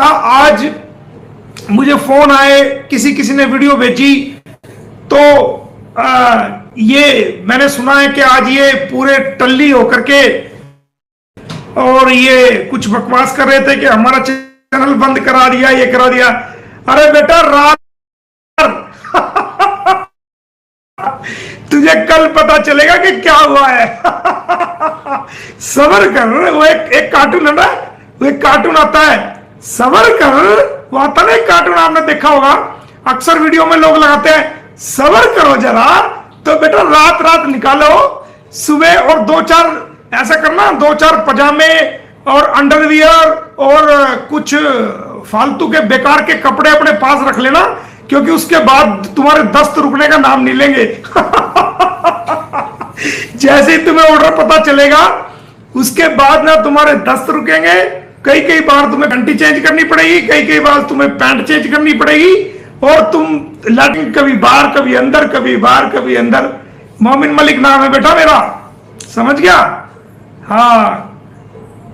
आज मुझे फोन आए, किसी किसी ने वीडियो भेजी, तो ये मैंने सुना है कि आज ये पूरे टल्ली होकर के और ये कुछ बकवास कर रहे थे कि हमारा चैनल बंद करा दिया, ये करा दिया। अरे बेटा रात तुझे कल पता चलेगा कि क्या हुआ है। सबर कर। वो एक कार्टून है ना, वो एक कार्टून आता है, सबर कर। वो आता ना एक कार्टून, आपने देखा होगा, अक्सर वीडियो में लोग लगाते हैं सबर करो जरा। तो बेटा रात रात निकालो, सुबह और दो चार ऐसा करना, दो चार पजामे और अंडरवियर और कुछ फालतू के बेकार के कपड़े अपने पास रख लेना, क्योंकि उसके बाद तुम्हारे दस्त रुकने का नाम नहीं लेंगे। जैसे ही तुम्हें ऑर्डर पता चलेगा उसके बाद ना तुम्हारे दस्त रुकेंगे। कई कई बार तुम्हें घंटी चेंज करनी पड़ेगी, कई कई बार तुम्हें पैंट चेंज करनी पड़ेगी, और तुम लैट्रिन कभी बाहर कभी अंदर, कभी बाहर कभी अंदर। मोमिन मलिक नाम है बेटा मेरा, समझ गया? हाँ,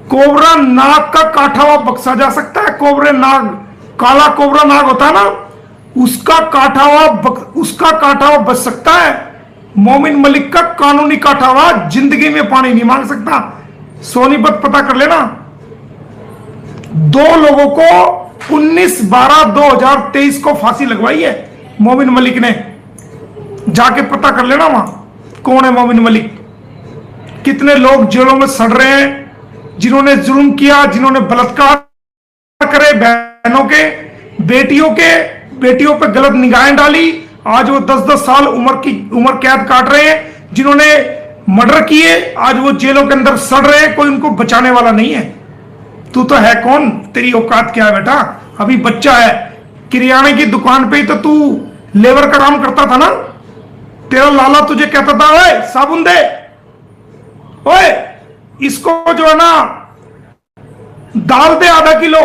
कोबरा नाग का काटा हुआ बक्सा जा सकता है। कोबरे नाग, काला कोबरा नाग होता है ना, उसका काटा हुआ बच सकता है। मोमिन मलिक का कानूनी काटा हुआ जिंदगी में पानी नहीं मांग सकता। सोनीपत पता कर लेना। दो लोगों को 19/12/2023 को फांसी लगवाई है मोमिन मलिक ने। जाके पता कर लेना वहां कौन है मोमिन मलिक। कितने लोग जेलों में सड़ रहे हैं, जिन्होंने जुल्म किया, जिन्होंने बलात्कार करे बहनों के, बेटियों पे गलत निगाहें डाली। आज वो 10-10 साल उम्र कैद काट रहे हैं। जिन्होंने मर्डर किए आज वो जेलों के अंदर सड़ रहे हैं, कोई उनको बचाने वाला नहीं है। तू तो है कौन? तेरी औकात क्या है बेटा? अभी बच्चा है। किराने की दुकान पे ही तो तू लेबर का काम करता था ना। तेरा लाला तुझे कहता था ओए साबुन दे, ओए इसको जो है ना दाल दे आधा किलो,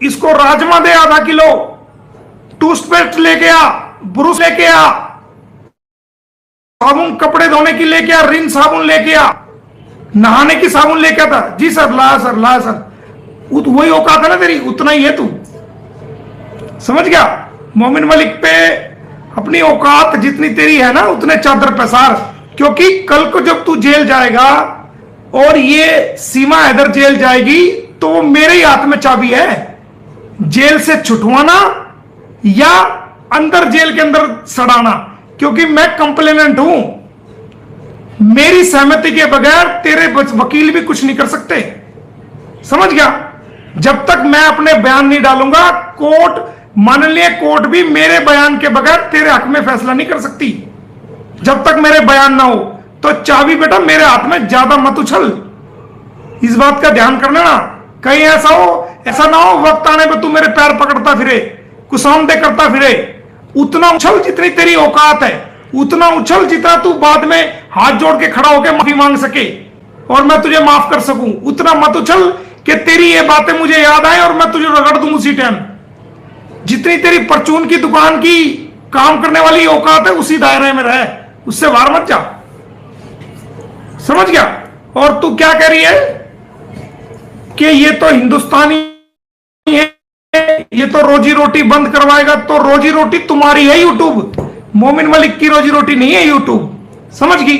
इसको राजमा दे आधा किलो, टूथपेस्ट लेके आ, ब्रश लेके आ, साबुन कपड़े धोने की लेके आ, रिन साबुन लेके आ, नहाने की साबुन लेके आता। जी सर, लाया सर, लाया सर। वही औकात है ना तेरी, उतना ही है तू, समझ गया? मोमिन मलिक पे अपनी औकात जितनी तेरी है ना उतने चादर पसार, क्योंकि कल को जब तू जेल जाएगा और ये सीमा हैदर जेल जाएगी तो वो मेरे ही हाथ में चाबी है, जेल से छुटवाना या अंदर जेल के अंदर सड़ाना, क्योंकि मैं कंप्लेनेंट हूं। मेरी सहमति के बगैर तेरे वकील भी कुछ नहीं कर सकते, समझ गया? जब तक मैं अपने बयान नहीं डालूंगा, कोर्ट, माननीय कोर्ट भी मेरे बयान के बगैर तेरे हक में फैसला नहीं कर सकती। जब तक मेरे बयान ना हो तो चाबी बेटा मेरे हाथ में, ज्यादा मत उछल। इस बात का ध्यान करना ना, कहीं ऐसा ना हो वक्त आने पे तू मेरे पैर पकड़ता फिरे, कुसौंदे करता फिरे। उतना उछल जितनी तेरी औकात है, उतना उछल जितना तू बाद में हाथ जोड़ के खड़ा होकर माफी मांग सके और मैं तुझे माफ कर सकूं। उतना मत उछल कि तेरी ये बातें मुझे याद आए और मैं तुझे रगड़ दूं उसी टाइम। जितनी तेरी परचून की दुकान की काम करने वाली औकात है उसी दायरे में रहे, उससे बाहर मत जा, समझ गया? और तू क्या कह रही है कि ये तो हिंदुस्तानी है, ये तो रोजी रोटी बंद करवाएगा। तो रोजी रोटी तुम्हारी है यूट्यूब, मोमिन मलिक की रोजी रोटी नहीं है यूट्यूब, समझ गई?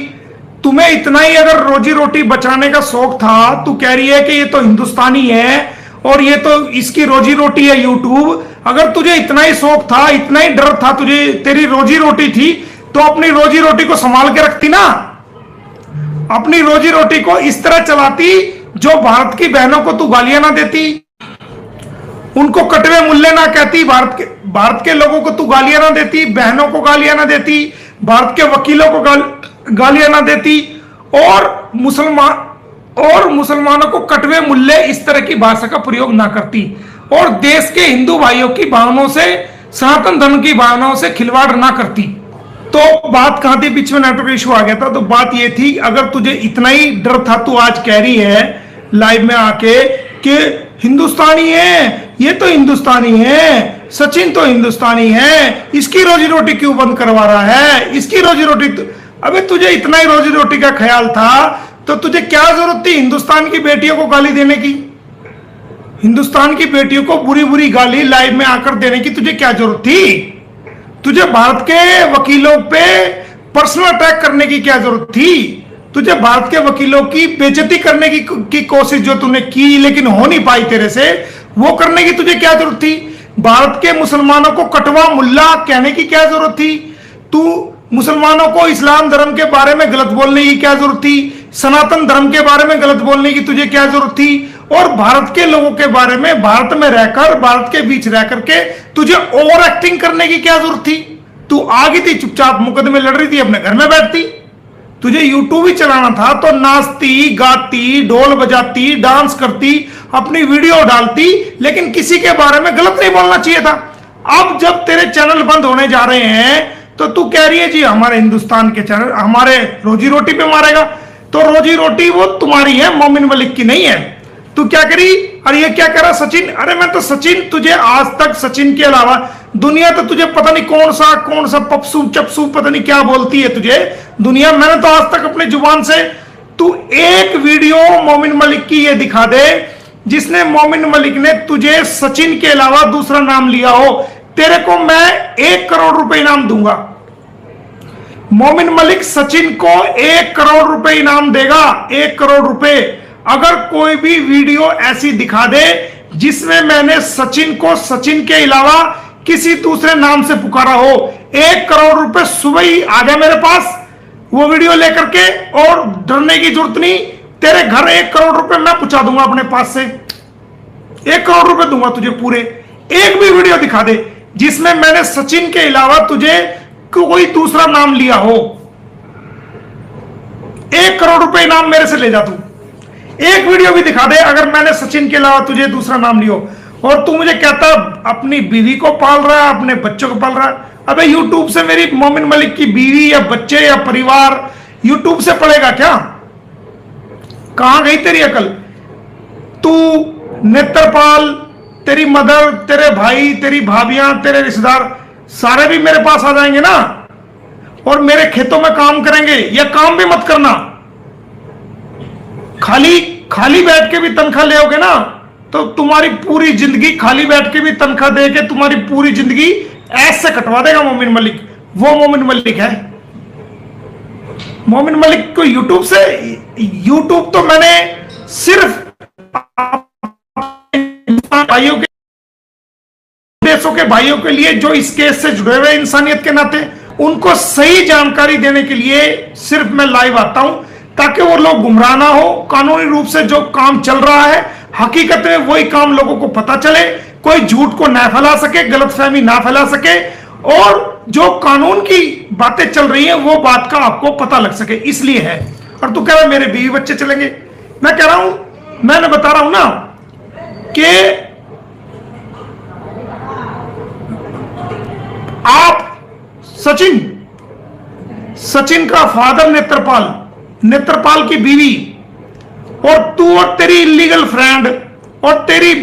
तुम्हें इतना ही अगर रोजी रोटी बचाने का शौक था, तू कह रही है कि ये तो हिंदुस्तानी है और ये तो इसकी रोजी रोटी है यूट्यूब। अगर तुझे इतना ही शौक था, इतना ही डर था तुझे, तेरी रोजी रोटी थी, तो अपनी रोजी रोटी को संभाल के रखती ना। अपनी रोजी रोटी को इस तरह चलाती जो भारत की बहनों को तू गालियां ना देती, उनको कटवे मुल्ले ना कहती, भारत के लोगों को तू गालियां ना देती, बहनों को गालियां ना देती, भारत के वकीलों को गालियां ना देती, और मुसलमानों को कटवे मुल्ले इस तरह की भाषा का प्रयोग ना करती, और देश के हिंदू भाइयों की भावनाओं से, सनातन धर्म की भावनाओं से खिलवाड़ ना करती। तो बात कहां थी? बीच में नेटवर्क इशू आ गया था। तो बात ये थी, अगर तुझे इतना ही डर था, तू आज कह रही है लाइव में आके कि हिंदुस्तानी है, ये तो हिंदुस्तानी है, सचिन तो हिंदुस्तानी है, इसकी रोजी रोटी क्यों बंद करवा रहा है, इसकी रोजी रोटी अबे तुझे इतना ही रोजी रोटी का ख्याल था तो तुझे क्या जरूरत थी हिंदुस्तान की बेटियों को गाली देने की? हिंदुस्तान की बेटियों को बुरी बुरी गाली लाइव में आकर देने की तुझे क्या जरूरत थी? तुझे भारत के वकीलों पे पर्सनल अटैक करने की क्या जरूरत थी? तुझे भारत के वकीलों की बेइज्जती करने की कोशिश जो तूने की लेकिन हो नहीं पाई तेरे से, वो करने की तुझे क्या जरूरत थी? भारत के मुसलमानों को कटवा मुल्ला कहने की क्या जरूरत थी? तू मुसलमानों को इस्लाम धर्म के बारे में गलत बोलने की क्या जरूरत थी? सनातन धर्म के बारे में गलत बोलने की तुझे क्या जरूरत थी? और भारत के लोगों के बारे में भारत में रहकर, भारत के बीच रह करके तुझे ओवर एक्टिंग करने की क्या जरूरत थी? तू आ गई थी चुपचाप, मुकदमे लड़ रही थी, अपने घर में बैठती। तुझे यूट्यूब ही चलाना था तो नाचती, गाती, ढोल बजाती, डांस करती, अपनी वीडियो डालती, लेकिन किसी के बारे में गलत नहीं बोलना चाहिए था। अब जब तेरे चैनल बंद होने जा रहे हैं तो तू कह रही है जी हमारे हिंदुस्तान के चैनल हमारे रोजी रोटी पे मारेगा। तो रोजी रोटी वो तुम्हारी है, मोमिन मलिक की नहीं है। तू क्या करी? अरे ये क्या करा सचिन? अरे मैं तो सचिन, तुझे आज तक सचिन के अलावा दुनिया तो तुझे पता नहीं कौन सा पपसू चपसू पता नहीं क्या बोलती है तुझे दुनिया। मैंने तो आज तक अपनी जुबान से, तू एक वीडियो मोमिन मलिक की ये दिखा दे जिसने मोमिन मलिक ने तुझे सचिन के अलावा दूसरा नाम लिया हो। तेरे को मैं 1 करोड़ रुपए इनाम दूंगा। मोमिन मलिक सचिन को 1 करोड़ रुपए इनाम देगा, 1 करोड़ रुपए, अगर कोई भी वीडियो ऐसी दिखा दे जिसमें मैंने सचिन को सचिन के अलावा किसी दूसरे नाम से पुकारा हो। 1 करोड़ रुपए सुबह ही आ गया मेरे पास वो वीडियो लेकर के, और डरने की जरूरत नहीं। तेरे घर 1 करोड़ रुपए मैं पहुंचा दूंगा अपने पास से, 1 करोड़ रुपए दूंगा तुझे पूरे। एक भी वीडियो दिखा दे जिसमें मैंने सचिन के अलावा तुझे कोई दूसरा नाम लिया हो, 1 करोड़ रुपए इनाम मेरे से ले जा तू। एक वीडियो भी दिखा दे अगर मैंने सचिन के अलावा तुझे दूसरा नाम लियो। और तू मुझे कहता अपनी बीवी को पाल रहा है, अपने बच्चों को पाल रहा है। अबे यूट्यूब से मेरी मोमिन मलिक की बीवी या बच्चे या परिवार यूट्यूब से पड़ेगा क्या? कहां गई तेरी अकल? तू नेत्रपाल, तेरी मदर, तेरे भाई, तेरी भाभियां, तेरे रिश्तेदार सारे भी मेरे पास आ जाएंगे ना, और मेरे खेतों में काम करेंगे। या काम भी मत करना, खाली खाली बैठ के भी तनख्वाह ले आओगे ना तो तुम्हारी पूरी जिंदगी खाली बैठ के भी तनख्वाह दे के तुम्हारी पूरी जिंदगी ऐसे कटवा देगा मोमिन मलिक। वो मोमिन मलिक है। मोमिन मलिक को यूट्यूब से, यूट्यूब तो मैंने सिर्फ भाइयों के, देशों के भाइयों के लिए जो इस केस से जुड़े हुए इंसानियत के नाते, उनको सही जानकारी देने के लिए सिर्फ मैं लाइव आता हूं, ताकि वो लोग गुमराह ना हो। कानूनी रूप से जो काम चल रहा है हकीकत में वही काम लोगों को पता चले, कोई झूठ को ना फैला सके, गलतफहमी ना फैला सके, और जो कानून की बातें चल रही हैं वो बात का आपको पता लग सके, इसलिए है। और तू कह रहा है मेरे बीवी बच्चे चलेंगे। मैं कह रहा हूं, मैंने बता रहा हूं ना कि आप सचिन का फादर नेत्रपाल, नेत्रपाल की बीवी, और तू और तेरी इलीगल फ्रेंड और तेरी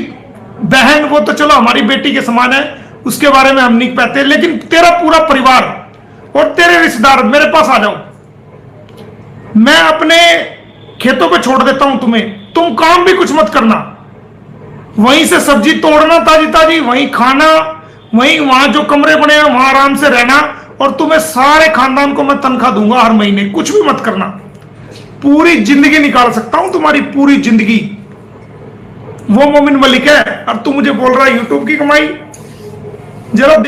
बहन, वो तो चलो हमारी बेटी के समान है, उसके बारे में हम नहीं कहते, लेकिन तेरा पूरा परिवार और तेरे रिश्तेदार मेरे पास आ जाओ। मैं अपने खेतों पे छोड़ देता हूं तुम्हें, तुम काम भी कुछ मत करना। वहीं से सब्जी तोड़ना ताजी ताजी, वहीं खाना, वहीं वहां जो कमरे बने हैं वहां आराम से रहना, और तुम्हें सारे खानदान को मैं तनख्वाह दूंगा हर महीने। कुछ भी मत करना, पूरी जिंदगी निकाल सकता हूं तुम्हारी पूरी जिंदगी। वो मोमिन मलिक है और तू मुझे बोल रहा है यूट्यूब की कमाई। जरा